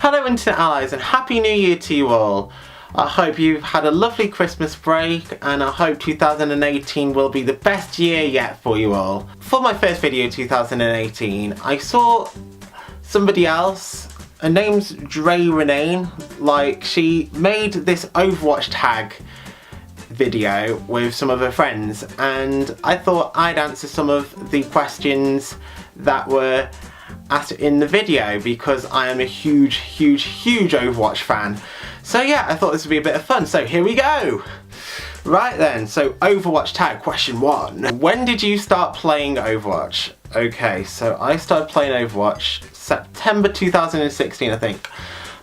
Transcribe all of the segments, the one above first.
Hello Internet Allies and Happy New Year to you all. I hope you've had a lovely Christmas break and I hope 2018 will be the best year yet for you all. For my first video 2018, I saw somebody else, her name's Dre Renane, like she made this Overwatch Tag video with some of her friends and I thought I'd answer some of the questions that were asked in the video because I am a huge Overwatch fan. So yeah, I thought this would be a bit of fun, so here we go! Right then, so Overwatch Tag question 1. When did you start playing Overwatch? Okay, so I started playing Overwatch September 2016 I think.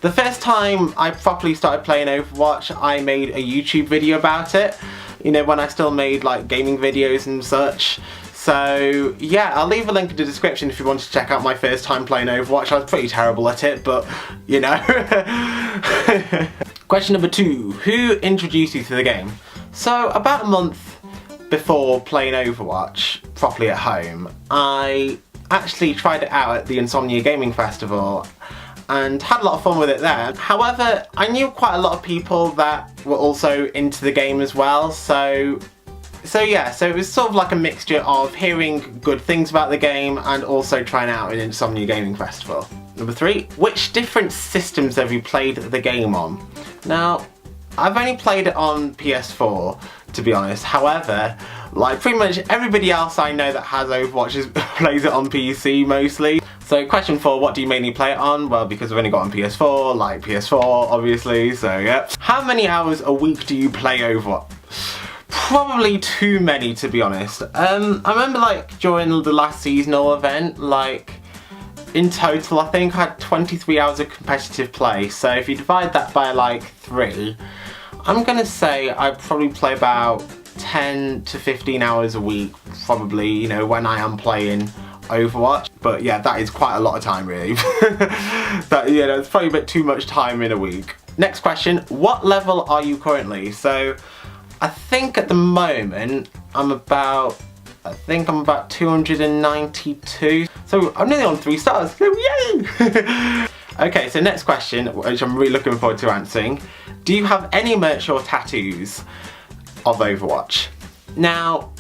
The first time I properly started playing Overwatch, I made a YouTube video about it. You know, when I still made like gaming videos and such. So yeah, I'll leave a link in the description if you want to check out my first time playing Overwatch. I was pretty terrible at it, but you know. Question number 2. Who introduced you to the game? So about a month before playing Overwatch properly at home, I actually tried it out at the Insomnia Gaming Festival and had a lot of fun with it there. However, I knew quite a lot of people that were also into the game as well, so yeah, so it was sort of like a mixture of hearing good things about the game and also trying it out at Insomnia Gaming Festival. Number 3, which different systems have you played the game on? Now, I've only played it on PS4, to be honest. However, like pretty much everybody else I know that has Overwatch plays it on PC mostly. So question 4, what do you mainly play it on? Well, because I've only got on PS4, like PS4 obviously, so yeah. How many hours a week do you play Overwatch? Probably too many, to be honest. I remember like during the last seasonal event, like in total I think I had 23 hours of competitive play, so if you divide that by like 3, I'm gonna say I probably play about 10 to 15 hours a week, probably, you know, when I am playing Overwatch. But yeah, that is quite a lot of time really. Yeah, that's probably a bit too much time in a week. Next question, what level are you currently? So I think at the moment I'm about 292. So I'm nearly on 3 stars, so yay! Okay, so next question, which I'm really looking forward to answering. Do you have any merch or tattoos of Overwatch? Now,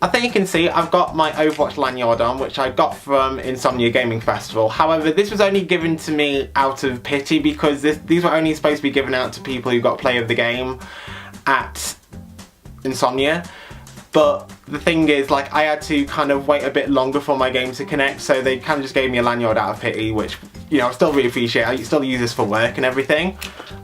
I think you can see I've got my Overwatch lanyard on, which I got from Insomnia Gaming Festival. However, this was only given to me out of pity because these were only supposed to be given out to people who got play of the game at Insomnia. But the thing is, like, I had to kind of wait a bit longer for my game to connect, so they kind of just gave me a lanyard out of pity, which, you know, I still really appreciate. I still use this for work and everything.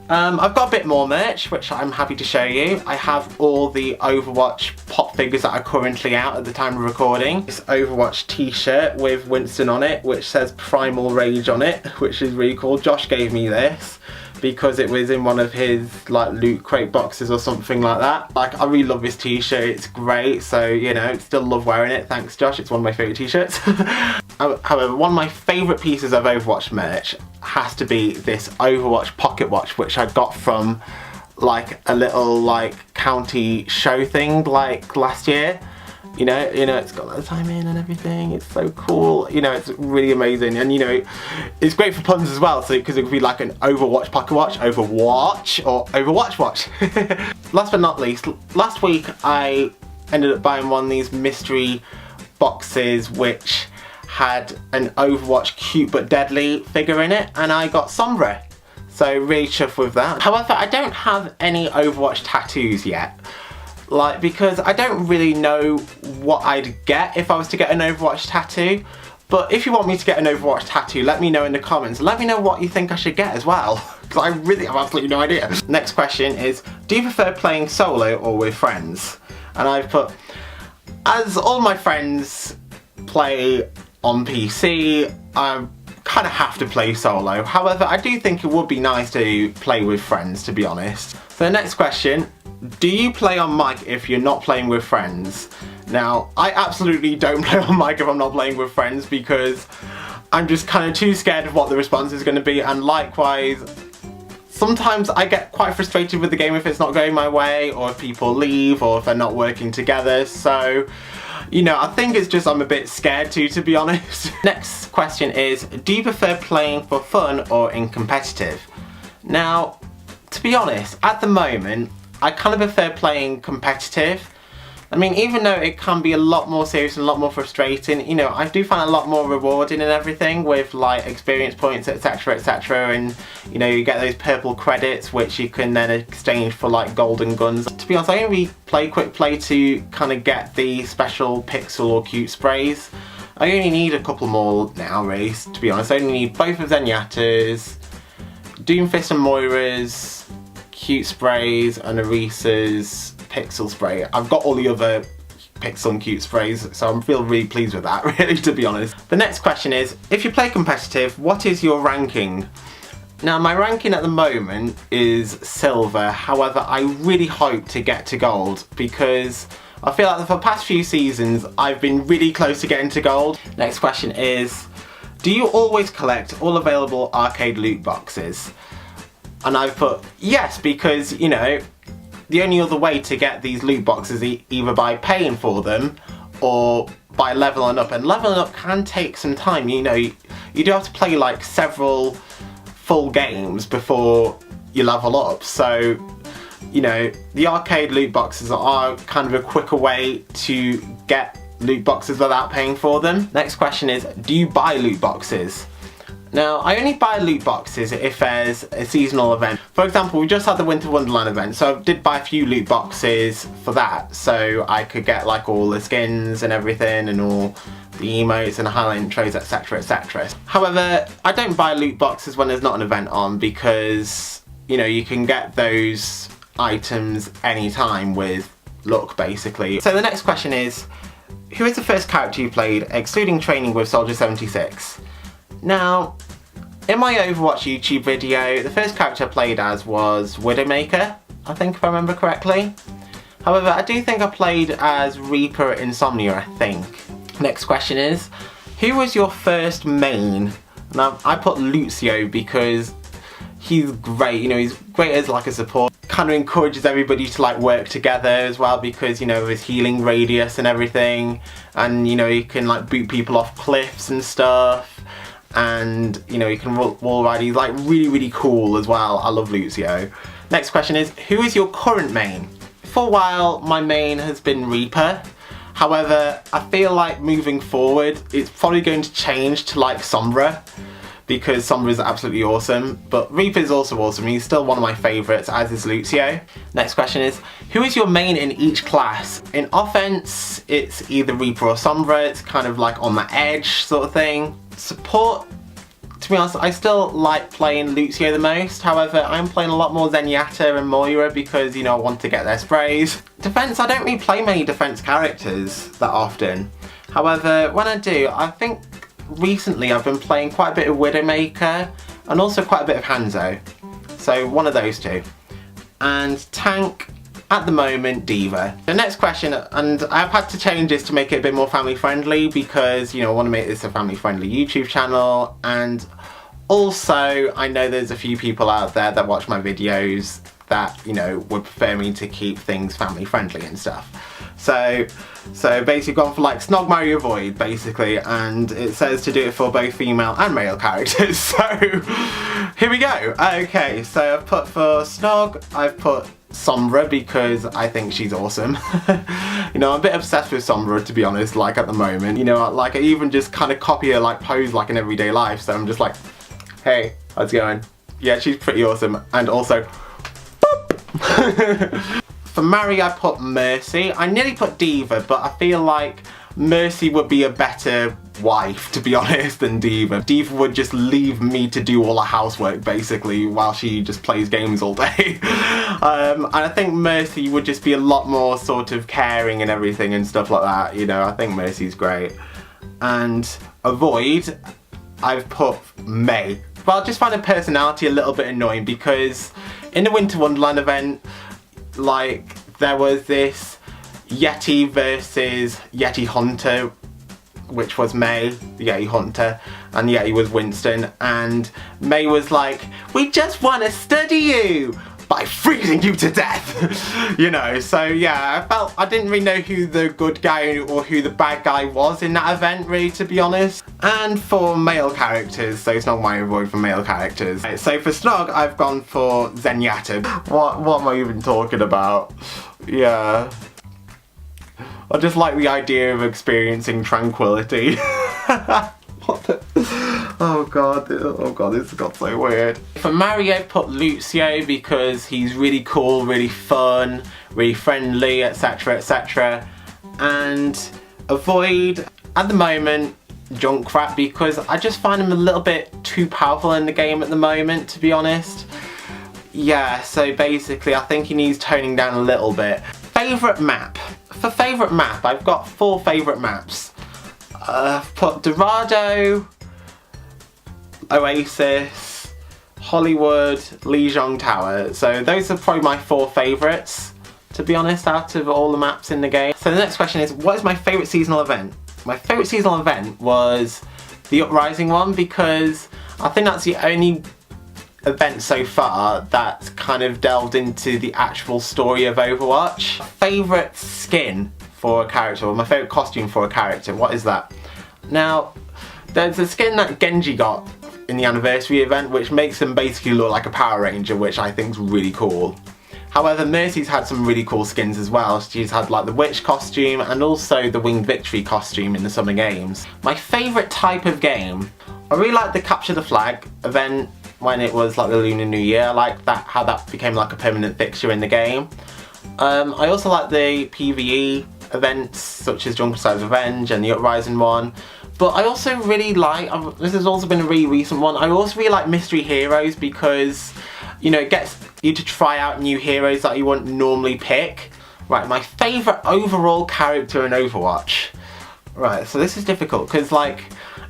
I've got a bit more merch, which I'm happy to show you. I have all the Overwatch pop figures that are currently out at the time of recording. This Overwatch t-shirt with Winston on it, which says Primal Rage on it, which is really cool. Josh gave me this because it was in one of his like loot crate boxes or something like that. Like, I really love this t-shirt, it's great, so you know, still love wearing it. Thanks Josh, it's one of my favourite t-shirts. However, one of my favourite pieces of Overwatch merch has to be this Overwatch pocket watch, which I got from like a little like county show thing like last year. You know, it's got the time in and everything. It's so cool. You know, it's really amazing, and you know, it's great for puns as well. So because it could be like an Overwatch pocket watch, Overwatch, or Overwatch watch. Last but not least, last week I ended up buying one of these mystery boxes which had an Overwatch cute but deadly figure in it, and I got Sombra. So really chuffed with that. However, I don't have any Overwatch tattoos yet. Like, because I don't really know what I'd get if I was to get an Overwatch tattoo. But if you want me to get an Overwatch tattoo, let me know in the comments. Let me know what you think I should get as well, because I really have absolutely no idea. Next question is, do you prefer playing solo or with friends? And I've put, as all my friends play on PC, I kind of have to play solo. However, I do think it would be nice to play with friends, to be honest. So the next question, do you play on mic if you're not playing with friends? Now, I absolutely don't play on mic if I'm not playing with friends because I'm just kind of too scared of what the response is going to be, and likewise, sometimes I get quite frustrated with the game if it's not going my way, or if people leave, or if they're not working together. So You know, I think it's just I'm a bit scared to be honest. Next question is, do you prefer playing for fun or in competitive? Now, to be honest, at the moment, I kind of prefer playing competitive. I mean, even though it can be a lot more serious and a lot more frustrating, you know, I do find a lot more rewarding and everything with like experience points, etc, etc, and you know, you get those purple credits which you can then exchange for like golden guns. To be honest, I only play quick play to kind of get the special pixel or cute sprays. I only need a couple more now, really, to be honest. I only need both of Zenyatta's, Doomfist and Moira's, cute sprays, and Orisa's pixel spray. I've got all the other pixel and cute sprays, so I feel really pleased with that, really, to be honest. The next question is, if you play competitive, what is your ranking? Now, my ranking at the moment is silver, however, I really hope to get to gold because I feel like for the past few seasons, I've been really close to getting to gold. Next question is, do you always collect all available arcade loot boxes? And I've put yes, because, you know, the only other way to get these loot boxes is either by paying for them or by leveling up, and leveling up can take some time. You know, you do have to play like several full games before you level up, so you know, the arcade loot boxes are kind of a quicker way to get loot boxes without paying for them. Next question is, do you buy loot boxes? Now, I only buy loot boxes if there's a seasonal event. For example, we just had the Winter Wonderland event, so I did buy a few loot boxes for that, so I could get like all the skins and everything and all the emotes and highlight intros, etc, etc. However, I don't buy loot boxes when there's not an event on because, you know, you can get those items anytime with luck, basically. So the next question is, who is the first character you played, excluding training with Soldier 76? Now, in my Overwatch YouTube video, the first character I played as was Widowmaker, I think, if I remember correctly. However, I do think I played as Reaper at Insomnia, I think. Next question is, who was your first main? Now, I put Lucio because he's great, you know, he's great as like a support. Kind of encourages everybody to like work together as well because, you know, his healing radius and everything, and you know, he can like boot people off cliffs and stuff. And you know, you can wall ride. He's like really cool as well. I love Lucio. Next question is, who is your current main? For a while my main has been Reaper, however I feel like moving forward it's probably going to change to like Sombra because Sombra is absolutely awesome, but Reaper is also awesome. He's still one of my favourites, as is Lucio. Next question is, who is your main in each class? In offense it's either Reaper or Sombra. It's kind of like on the edge sort of thing. Support, to be honest, I still like playing Lucio the most. However, I'm playing a lot more Zenyatta and Moira because, you know, I want to get their sprays. Defense, I don't really play many defense characters that often. However, when I do, I think recently I've been playing quite a bit of Widowmaker and also quite a bit of Hanzo. So one of those two. And tank, at the moment, D.Va. The next question, and I've had to change this to make it a bit more family friendly because, you know, I want to make this a family friendly YouTube channel, and also I know there's a few people out there that watch my videos that, you know, would prefer me to keep things family friendly and stuff. So basically gone for like Snog, Marry, Avoid, basically, and it says to do it for both female and male characters, so here we go. Okay, so I've put for Snog, I've put Sombra because I think she's awesome. You know, I'm a bit obsessed with Sombra, to be honest, like at the moment. You know, like I even just kind of copy her like pose like in everyday life, so I'm just like, hey, how's it going? Yeah, she's pretty awesome. And also, boop. For Mary I put Mercy. I nearly put D.Va, but I feel like Mercy would be a better wife, to be honest, than D.Va. D.Va would just leave me to do all the housework, basically, while she just plays games all day. And I think Mercy would just be a lot more sort of caring and everything and stuff like that, you know. I think Mercy's great. And Avoid, I've put May. But I just find her personality a little bit annoying because in the Winter Wonderland event, like, there was this Yeti versus Yeti Hunter, which was May, the Yeti Hunter, and Yeti was Winston, and May was like, we just want to study you! by freezing you to death. You know, so yeah, I didn't really know who the good guy or who the bad guy was in that event, really, to be honest. And for male characters, so Snog my avoid for male characters. So for Snog, I've gone for Zenyatta. What am I even talking about? Yeah. I just like the idea of experiencing tranquility. What the? Oh god, this got so weird. For Mario, put Lucio because he's really cool, really fun, really friendly, etc, etc. And avoid, at the moment, Junkrat because I just find him a little bit too powerful in the game at the moment, to be honest. Yeah, so basically I think he needs toning down a little bit. Favourite map. For favourite map, I've got 4 favourite maps. I've put Dorado, Oasis, Hollywood, Lijiang Tower. So those are probably my 4 favourites, to be honest, out of all the maps in the game. So the next question is, what is my favourite seasonal event? My favourite seasonal event was the Uprising one because I think that's the only event so far that's kind of delved into the actual story of Overwatch. Favourite skin for a character, or my favourite costume for a character, what is that? Now, there's a skin that Genji got in the anniversary event which makes him basically look like a Power Ranger, which I think is really cool. However, Mercy's had some really cool skins as well. She's had like the Witch costume and also the Winged Victory costume in the Summer Games. My favourite type of game, I really like the Capture the Flag event when it was like the Lunar New Year. I like that, how that became like a permanent fixture in the game. I also like the PvE events such as Junkrat's Revenge and the Uprising one. But I also really like, this has also been a really recent one, I also really like Mystery Heroes because, you know, it gets you to try out new heroes that you wouldn't normally pick. Right, my favourite overall character in Overwatch. Right, so this is difficult because like,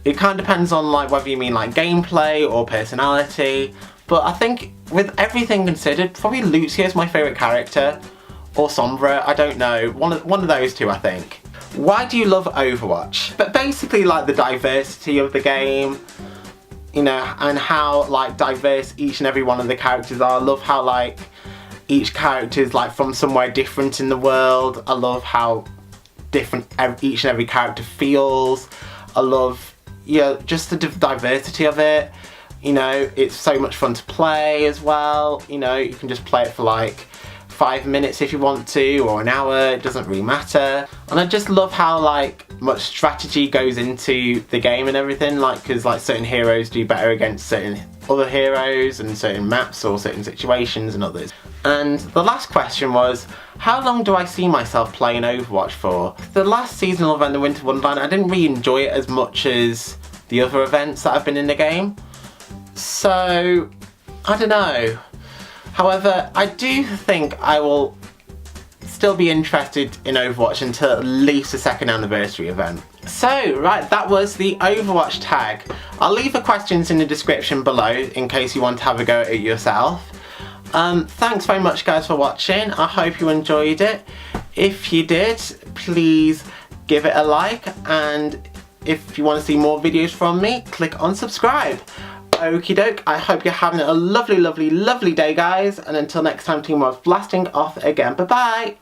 it kind of depends on like whether you mean like gameplay or personality. But I think with everything considered, probably Lucio is my favourite character. Or Sombra, I don't know. One of those two, I think. Why do you love Overwatch? But basically like the diversity of the game, you know, and how like diverse each and every one of the characters are. I love how like each character is like from somewhere different in the world. I love how different each and every character feels. I love, yeah, just the diversity of it. You know, it's so much fun to play as well. You know, you can just play it for like 5 minutes if you want to, or an hour, it doesn't really matter. And I just love how like much strategy goes into the game and everything, like because like certain heroes do better against certain other heroes and certain maps or certain situations and others. And the last question was, how long do I see myself playing Overwatch for? The last seasonal event, the Winter Wonderland, I didn't really enjoy it as much as the other events that have been in the game. So, I don't know. However, I do think I will still be interested in Overwatch until at least the 2nd anniversary event. So, right, that was the Overwatch tag. I'll leave the questions in the description below in case you want to have a go at it yourself. Thanks very much guys for watching. I hope you enjoyed it. If you did, please give it a like, and if you want to see more videos from me, click on subscribe. Okie doke, I hope you're having a lovely, lovely, lovely day guys, and until next time, Team World's blasting off again. Bye bye!